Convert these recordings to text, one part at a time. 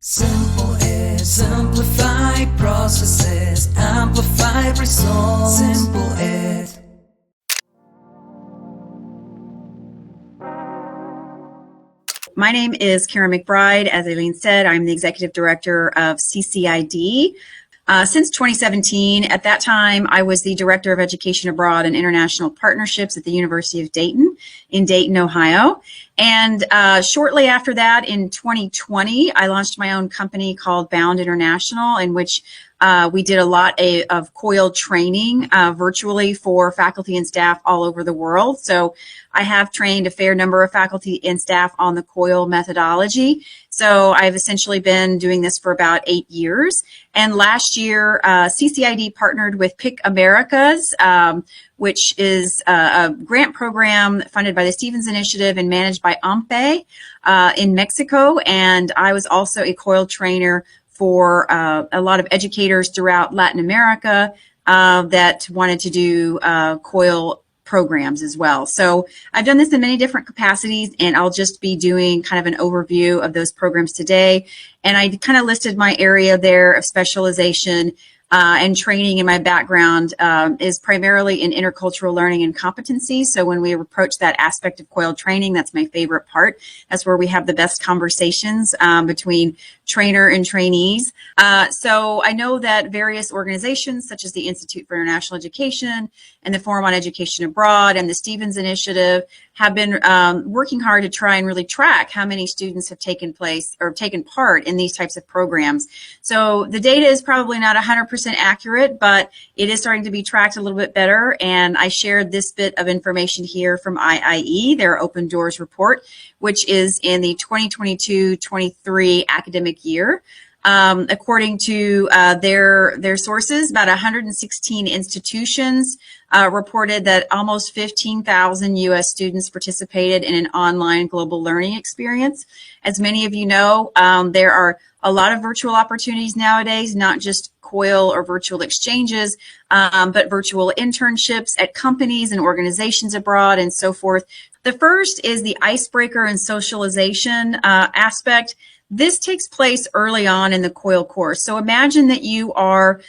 Simple is simplify processes, amplify results. Simple is. My name is Karen McBride. As Aileen said, I'm the Executive Director of CCID. Since 2017, at that time, I was the Director of Education Abroad and International Partnerships at the University of Dayton in Dayton, Ohio. And shortly after that, in 2020, I launched my own company called Bound International, in which we did a lot of Coil training virtually for faculty and staff all over the world. So I have trained a fair number of faculty and staff on the Coil methodology. So I've essentially been doing this for about 8 years. And last year, CCID partnered with Pick Americas, which is a grant program funded by the Stevens Initiative and managed by AMPE in Mexico. And I was also a Coil trainer for a lot of educators throughout Latin America that wanted to do Coil programs as well. So I've done this in many different capacities, and I'll just be doing kind of an overview of those programs today. And I kind of listed my area there of specialization and training. In my background is primarily in intercultural learning and competency. So when we approach that aspect of Coil training, that's my favorite part. That's where we have the best conversations between trainer and trainees. So I know that various organizations such as the Institute for International Education and the Forum on Education Abroad and the Stevens Initiative have been working hard to try and really track how many students have taken part in these types of programs. So the data is probably not 100% accurate, but it is starting to be tracked a little bit better. And I shared this bit of information here from IIE, their Open Doors report, which is in the 2022-23 academic year. According to their sources, about 116 institutions reported that almost 15,000 U.S. students participated in an online global learning experience. As many of you know, there are a lot of virtual opportunities nowadays, not just Coil or virtual exchanges, but virtual internships at companies and organizations abroad and so forth. The first is the icebreaker and socialization aspect. This takes place early on in the Coil course. So imagine that you are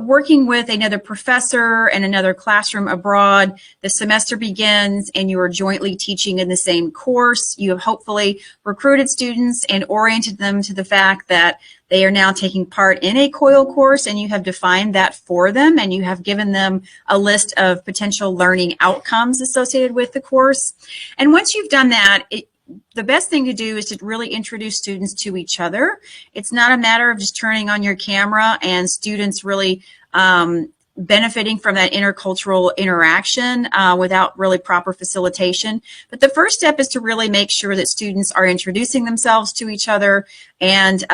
working with another professor in another classroom abroad. The semester begins and you are jointly teaching in the same course. You have hopefully recruited students and oriented them to the fact that they are now taking part in a Coil course, and you have defined that for them, and you have given them a list of potential learning outcomes associated with the course. And once you've done that, the best thing to do is to really introduce students to each other. It's not a matter of just turning on your camera and students really benefiting from that intercultural interaction without really proper facilitation. But the first step is to really make sure that students are introducing themselves to each other and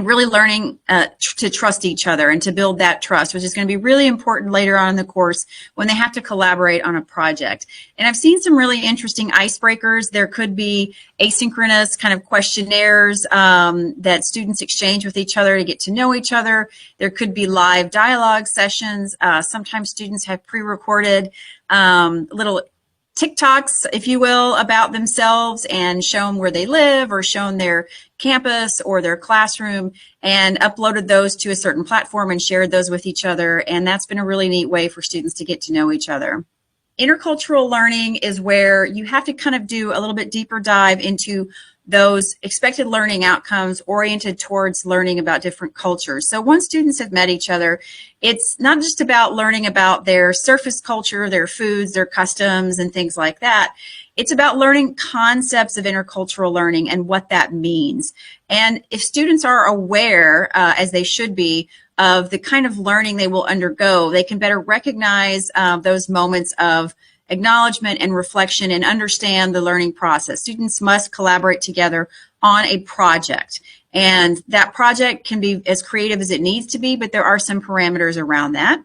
really learning to trust each other and to build that trust, which is going to be really important later on in the course when they have to collaborate on a project. And I've seen some really interesting icebreakers. There could be asynchronous kind of questionnaires that students exchange with each other to get to know each other. There could be live dialogue sessions. Sometimes students have pre-recorded little TikToks, if you will, about themselves and shown where they live or shown their campus or their classroom and uploaded those to a certain platform and shared those with each other. And that's been a really neat way for students to get to know each other. Intercultural learning is where you have to kind of do a little bit deeper dive into those expected learning outcomes oriented towards learning about different cultures. So once students have met each other, it's not just about learning about their surface culture, their foods, their customs, and things like that. It's about learning concepts of intercultural learning and what that means. And if students are aware, as they should be, of the kind of learning they will undergo, they can better recognize those moments of acknowledgement and reflection and understand the learning process. Students must collaborate together on a project. And that project can be as creative as it needs to be, but there are some parameters around that.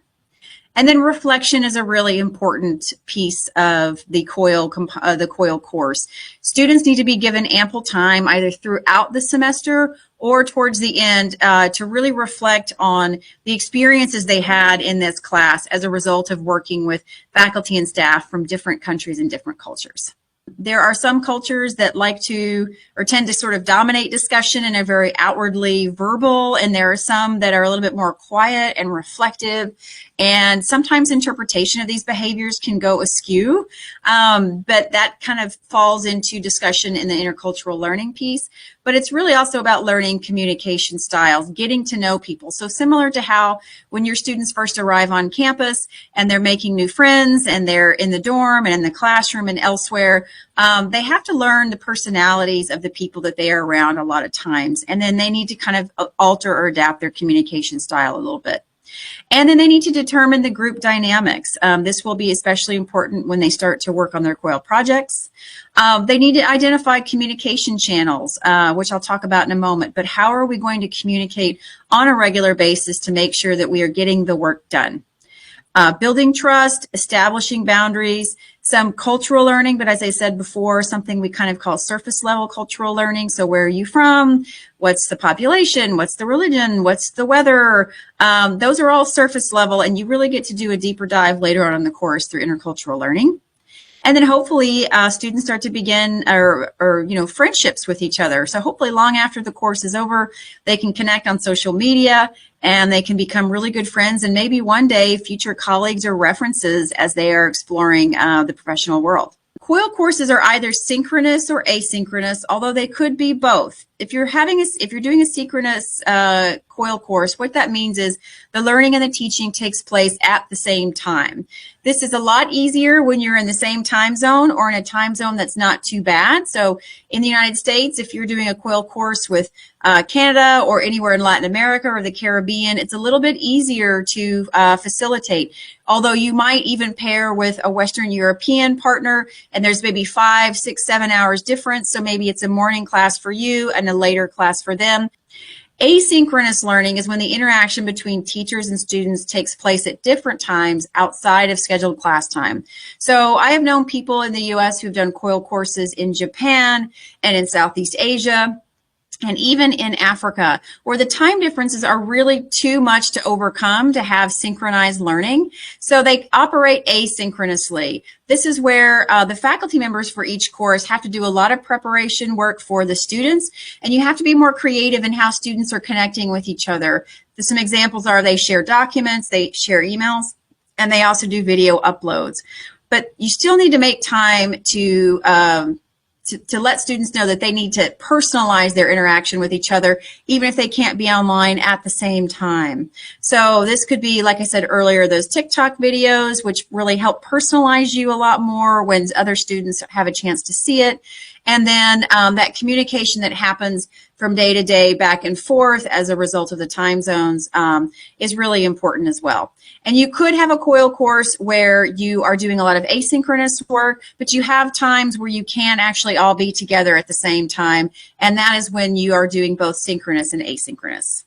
And then reflection is a really important piece of the Coil course. Students need to be given ample time either throughout the semester or towards the end to really reflect on the experiences they had in this class as a result of working with faculty and staff from different countries and different cultures. There are some cultures that like to or tend to sort of dominate discussion and are very outwardly verbal, and there are some that are a little bit more quiet and reflective, and sometimes interpretation of these behaviors can go askew, but that kind of falls into discussion in the intercultural learning piece. But it's really also about learning communication styles, getting to know people. So similar to how when your students first arrive on campus and they're making new friends and they're in the dorm and in the classroom and elsewhere, they have to learn the personalities of the people that they are around a lot of times. And then they need to kind of alter or adapt their communication style a little bit. And then they need to determine the group dynamics. This will be especially important when they start to work on their Coil projects. They need to identify communication channels, which I'll talk about in a moment. But how are we going to communicate on a regular basis to make sure that we are getting the work done? Building trust, establishing boundaries, some cultural learning, but as I said before, something we kind of call surface level cultural learning. So where are you from? What's the population? What's the religion? What's the weather? Those are all surface level, and you really get to do a deeper dive later on in the course through intercultural learning. And then hopefully students start to begin friendships with each other. So hopefully long after the course is over, they can connect on social media and they can become really good friends and maybe one day future colleagues or references as they are exploring the professional world. Coil courses are either synchronous or asynchronous, although they could be both. If you're doing a synchronous Coil course, what that means is the learning and the teaching takes place at the same time. This is a lot easier when you're in the same time zone or in a time zone that's not too bad. So in the United States, if you're doing a Coil course with Canada or anywhere in Latin America or the Caribbean, it's a little bit easier to facilitate. Although you might even pair with a Western European partner and there's maybe 5, 6, 7 hours difference. So maybe it's a morning class for you and a later class for them. Asynchronous learning is when the interaction between teachers and students takes place at different times outside of scheduled class time. So I have known people in the US who've done Coil courses in Japan and in Southeast Asia and even in Africa, where the time differences are really too much to overcome to have synchronized learning. So they operate asynchronously. This is where the faculty members for each course have to do a lot of preparation work for the students, and you have to be more creative in how students are connecting with each other. Some examples are they share documents, they share emails, and they also do video uploads. But you still need to make time to let students know that they need to personalize their interaction with each other, even if they can't be online at the same time. So this could be, like I said earlier, those TikTok videos, which really help personalize you a lot more when other students have a chance to see it. And then that communication that happens from day to day back and forth as a result of the time zones is really important as well. And you could have a Coil course where you are doing a lot of asynchronous work, but you have times where you can actually all be together at the same time. And that is when you are doing both synchronous and asynchronous.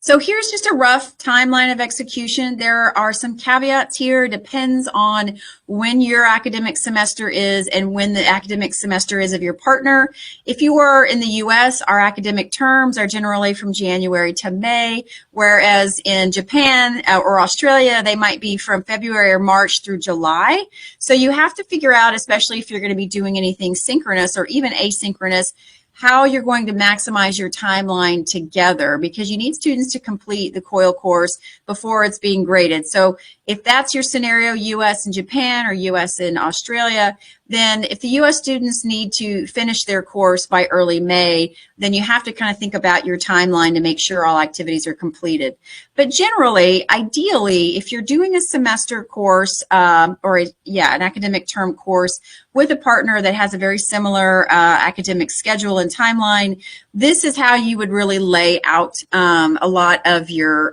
So here's just a rough timeline of execution. There are some caveats here. It depends on when your academic semester is and when the academic semester is of your partner. If you are in the US, our academic terms are generally from January to May, whereas in Japan or Australia, they might be from February or March through July. So you have to figure out, especially if you're going to be doing anything synchronous or even asynchronous, how you're going to maximize your timeline together, because you need students to complete the Coil course before it's being graded. So if that's your scenario, US and Japan or US and Australia, then if the US students need to finish their course by early May, then you have to kind of think about your timeline to make sure all activities are completed. But generally, ideally, if you're doing a semester course an academic term course with a partner that has a very similar academic schedule and timeline, this is how you would really lay out a lot of your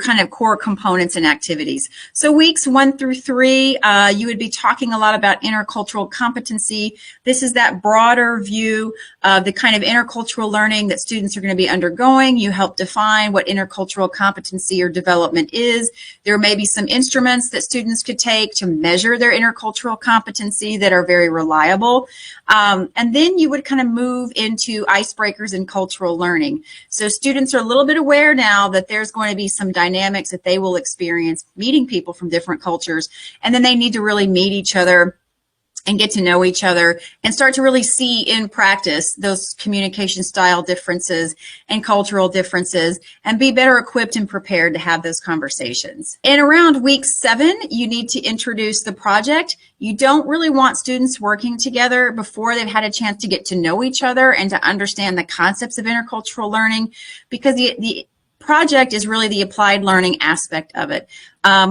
kind of core components and activities. So weeks 1 through 3, you would be talking a lot about intercultural competency. This is that broader view of the kind of intercultural learning that students are going to be undergoing. You help define what intercultural competency or development is. There may be some instruments that students could take to measure their intercultural competency that are very reliable. And then you would kind of move into icebreakers and cultural learning. So students are a little bit aware now that there's going to be some dynamics that they will experience meeting people from different cultures, and then they need to really meet each other and get to know each other and start to really see in practice those communication style differences and cultural differences and be better equipped and prepared to have those conversations. In around week 7, you need to introduce the project. You don't really want students working together before they've had a chance to get to know each other and to understand the concepts of intercultural learning, because the project is really the applied learning aspect of it.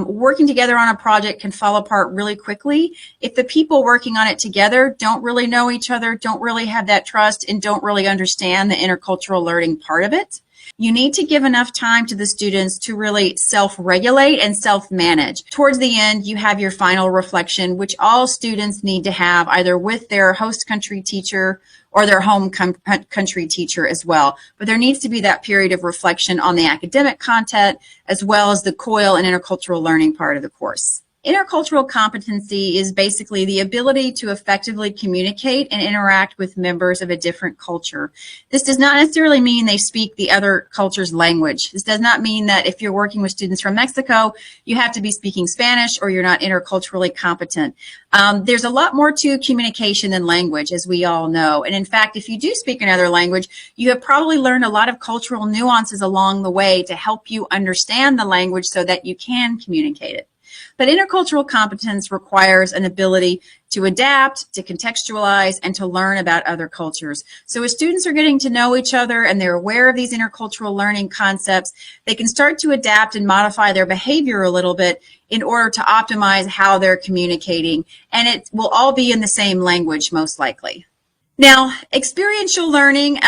Working together on a project can fall apart really quickly if the people working on it together don't really know each other, don't really have that trust, and don't really understand the intercultural learning part of it. You need to give enough time to the students to really self-regulate and self-manage. Towards the end, you have your final reflection, which all students need to have either with their host country teacher or their home country teacher as well. But there needs to be that period of reflection on the academic content as well as the COIL and intercultural learning part of the course. Intercultural competency is basically the ability to effectively communicate and interact with members of a different culture. This does not necessarily mean they speak the other culture's language. This does not mean that if you're working with students from Mexico, you have to be speaking Spanish or you're not interculturally competent. There's a lot more to communication than language, as we all know. And in fact, if you do speak another language, you have probably learned a lot of cultural nuances along the way to help you understand the language so that you can communicate it. But intercultural competence requires an ability to adapt, to contextualize, and to learn about other cultures. So as students are getting to know each other and they're aware of these intercultural learning concepts, they can start to adapt and modify their behavior a little bit in order to optimize how they're communicating. And it will all be in the same language, most likely. Now, experiential learning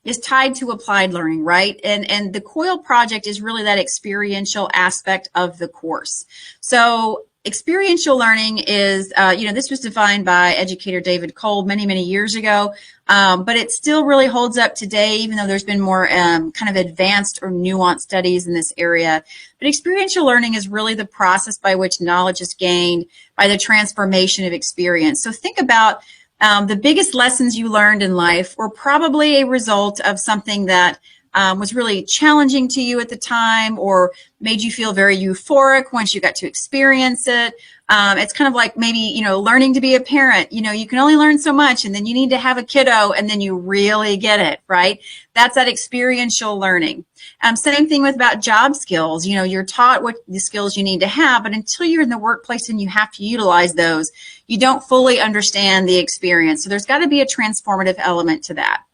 is tied to applied learning, right? And the COIL project is really that experiential aspect of the course. So experiential learning is, this was defined by educator David Kolb many, many years ago, but it still really holds up today, even though there's been more kind of advanced or nuanced studies in this area. But experiential learning is really the process by which knowledge is gained by the transformation of experience. So think about the biggest lessons you learned in life were probably a result of something that was really challenging to you at the time or made you feel very euphoric once you got to experience it. It's kind of like maybe, learning to be a parent. You can only learn so much and then you need to have a kiddo and then you really get it, right? That's that experiential learning. Same thing with about job skills. You're taught what the skills you need to have, but until you're in the workplace and you have to utilize those, you don't fully understand the experience. So there's got to be a transformative element to that.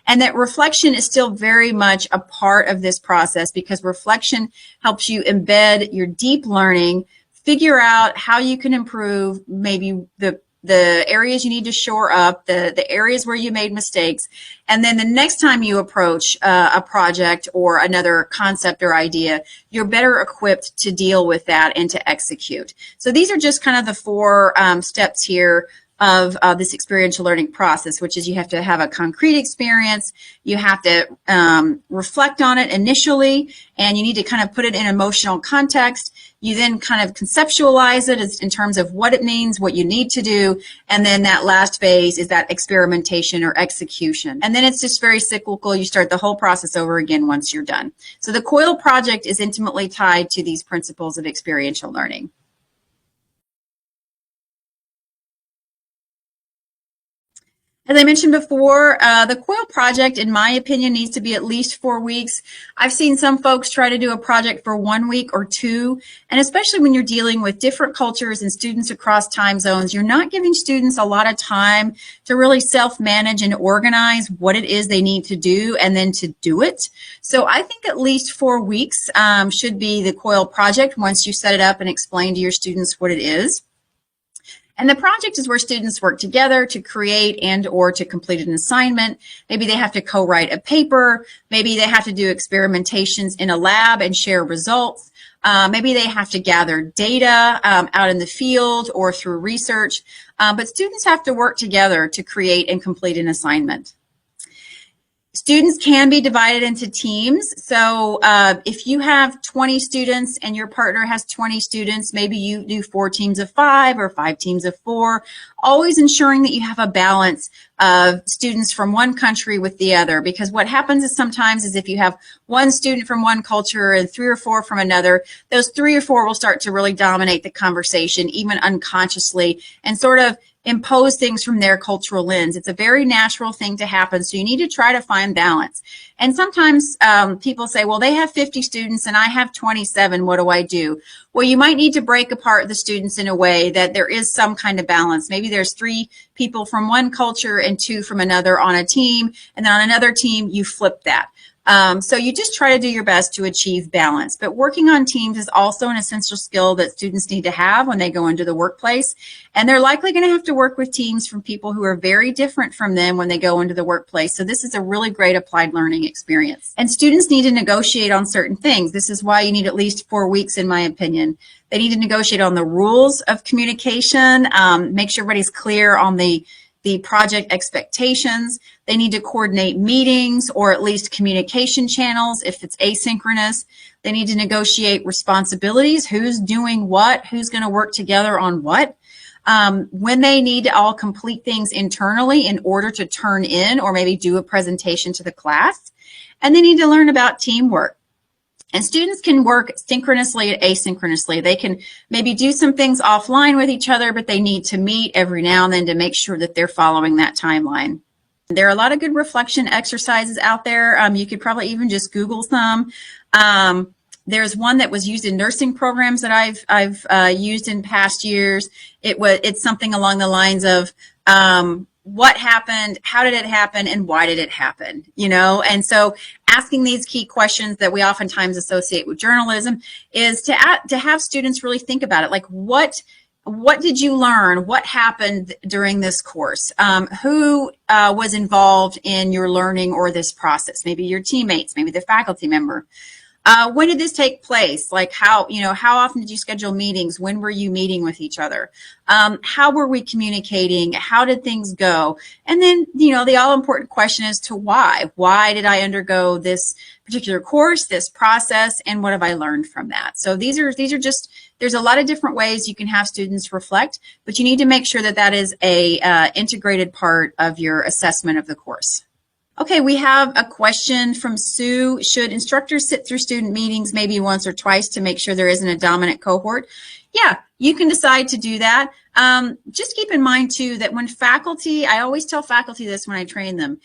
And that reflection is still very much a part of this process because reflection helps you embed your deep learning, figure out how you can improve maybe the areas you need to shore up, the areas where you made mistakes. And then the next time you approach a project or another concept or idea, you're better equipped to deal with that and to execute. So these are just kind of the 4 steps here of this experiential learning process, which is you have to have a concrete experience, you have to reflect on it initially, and you need to kind of put it in emotional context. You then kind of conceptualize it as in terms of what it means, what you need to do, and then that last phase is that experimentation or execution. And then it's just very cyclical. You start the whole process over again once you're done. So the COIL project is intimately tied to these principles of experiential learning. As I mentioned before, the COIL project, in my opinion, needs to be at least 4 weeks. I've seen some folks try to do a project for 1 week or 2, and especially when you're dealing with different cultures and students across time zones, you're not giving students a lot of time to really self-manage and organize what it is they need to do and then to do it. So I think at least 4 weeks should be the COIL project once you set it up and explain to your students what it is. And the project is where students work together to create and or to complete an assignment. Maybe they have to co-write a paper. Maybe they have to do experimentations in a lab and share results. Maybe they have to gather data out in the field or through research. But students have to work together to create and complete an assignment. Students can be divided into teams. So if you have 20 students and your partner has 20 students, maybe you do 4 teams of 5 or 5 teams of 4, always ensuring that you have a balance of students from one country with the other. Because what happens is sometimes is if you have one student from one culture and 3 or 4 from another, those 3 or 4 will start to really dominate the conversation, even unconsciously, and sort of impose things from their cultural lens. It's a very natural thing to happen. So you need to try to find balance. And sometimes people say, well, they have 50 students and I have 27. What do I do? Well, you might need to break apart the students in a way that there is some kind of balance. Maybe there's 3 people from one culture and 2 from another on a team. And then on another team, you flip that. So you just try to do your best to achieve balance. But working on teams is also an essential skill that students need to have when they go into the workplace. And they're likely going to have to work with teams from people who are very different from them when they go into the workplace. So this is a really great applied learning experience. And students need to negotiate on certain things. This is why you need at least 4 weeks, in my opinion. They need to negotiate on the rules of communication, make sure everybody's clear on the project expectations. They need to coordinate meetings or at least communication channels if it's asynchronous. They need to negotiate responsibilities, who's doing what, who's going to work together on what. When they need to all complete things internally in order to turn in or maybe do a presentation to the class. And they need to learn about teamwork. And students can work synchronously and asynchronously. They can maybe do some things offline with each other, but they need to meet every now and then to make sure that they're following that timeline. There are a lot of good reflection exercises out there. You could probably even just Google some. There's one that was used in nursing programs that I've used in past years. It's something along the lines of what happened, how did it happen, and why did it happen? You know, and so asking these key questions that we oftentimes associate with journalism is to have students really think about it. Like, what did you learn? What happened during this course? Who was involved in your learning or this process? Maybe your teammates, maybe the faculty member. When did this take place? Like how often did you schedule meetings? When were you meeting with each other? How were we communicating? How did things go? And then, the all important question is to why. Why did I undergo this particular course, this process, and what have I learned from that? So these are just, there's a lot of different ways you can have students reflect, but you need to make sure that that is a integrated part of your assessment of the course. Okay, we have a question from Sue. Should instructors sit through student meetings maybe once or twice to make sure there isn't a dominant cohort? Yeah, you can decide to do that. Just keep in mind, too, that when faculty, I always tell faculty this when I train them,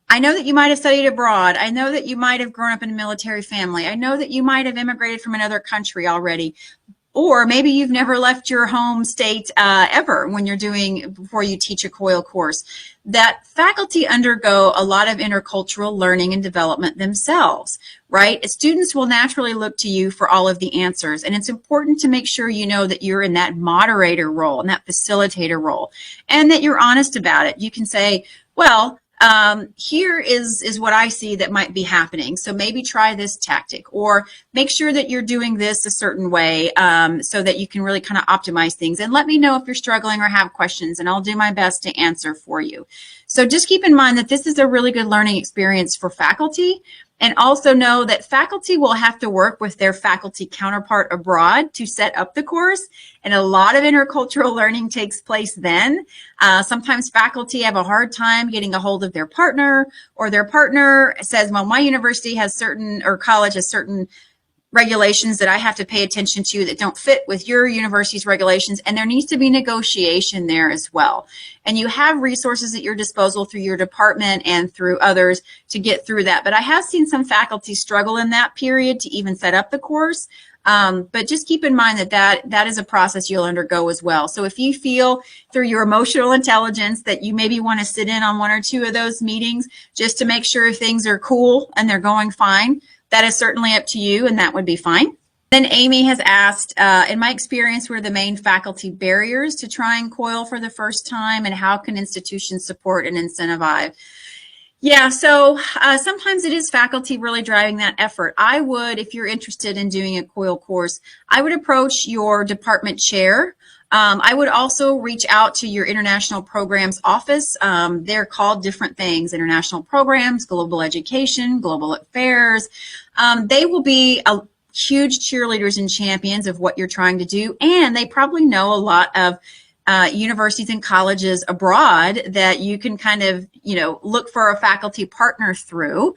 I know that you might have studied abroad. I know that you might have grown up in a military family. I know that you might have immigrated from another country already. Or maybe you've never left your home state ever before you teach a Coil course. That faculty undergo a lot of intercultural learning and development themselves, right? Students will naturally look to you for all of the answers. And it's important to make sure you know that you're in that moderator role and that facilitator role, and that you're honest about it. You can say, well, here is what I see that might be happening. So maybe try this tactic, or make sure that you're doing this a certain way so that you can really kind of optimize things. And let me know if you're struggling or have questions, and I'll do my best to answer for you. So just keep in mind that this is a really good learning experience for faculty. And also know that faculty will have to work with their faculty counterpart abroad to set up the course. And a lot of intercultural learning takes place then. Sometimes faculty have a hard time getting a hold of their partner, or their partner says, well, my university has or college has certain regulations that I have to pay attention to that don't fit with your university's regulations, and there needs to be negotiation there as well. And you have resources at your disposal through your department and through others to get through that. But I have seen some faculty struggle in that period to even set up the course. But just keep in mind that is a process you'll undergo as well. So if you feel through your emotional intelligence that you maybe want to sit in on 1 or 2 of those meetings just to make sure things are cool and they're going fine, that is certainly up to you, and that would be fine. Then Amy has asked, in my experience, what are the main faculty barriers to trying Coil for the first time, and how can institutions support and incentivize? Yeah, so sometimes it is faculty really driving that effort. I would, if you're interested in doing a Coil course, I would approach your department chair I would also reach out to your international programs office. They're called different things: international programs, global education, global affairs. They will be huge cheerleaders and champions of what you're trying to do, and they probably know a lot of universities and colleges abroad that you can kind of, look for a faculty partner through.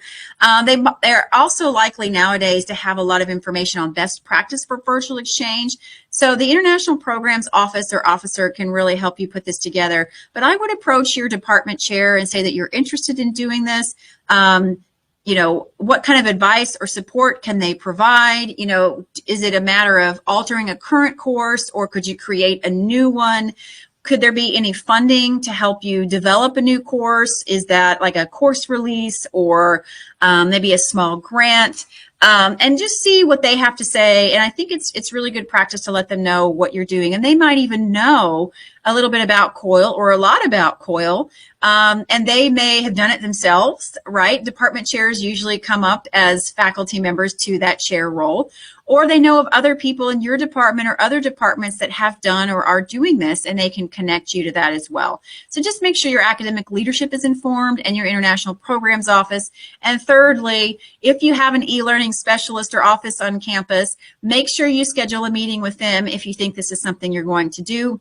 They're also likely nowadays to have a lot of information on best practice for virtual exchange. So the International Programs Office or officer can really help you put this together. But I would approach your department chair and say that you're interested in doing this. What kind of advice or support can they provide? Is it a matter of altering a current course, or could you create a new one? Could there be any funding to help you develop a new course? Is that like a course release or maybe a small grant? And just see what they have to say. And I think it's really good practice to let them know what you're doing. And they might even know a little bit about Coil or a lot about Coil. And they may have done it themselves, right? Department chairs usually come up as faculty members to that chair role, or they know of other people in your department or other departments that have done or are doing this, and they can connect you to that as well. So just make sure your academic leadership is informed and your international programs office. And thirdly, if you have an e-learning specialist or office on campus, make sure you schedule a meeting with them if you think this is something you're going to do,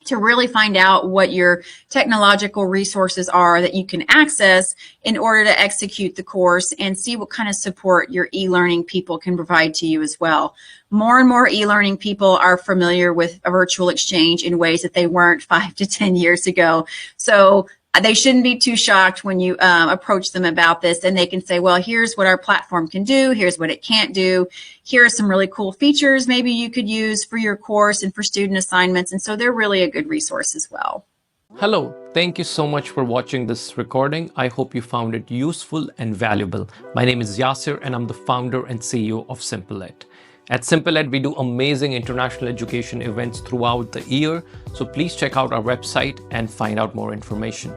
to really find out what your technological resources are that you can access in order to execute the course, and see what kind of support your e-learning people can provide to you as well. More and more e-learning people are familiar with a virtual exchange in ways that they weren't 5 to 10 years ago. So they shouldn't be too shocked when you approach them about this, and they can say, well, here's what our platform can do, here's what it can't do, here are some really cool features maybe you could use for your course and for student assignments. And so they're really a good resource as well. Hello, thank you so much for watching this recording. I hope you found it useful and valuable. My name is Yasir and I'm the founder and CEO of SimpleEd. At SimpleEd, we do amazing international education events throughout the year, so please check out our website and find out more information.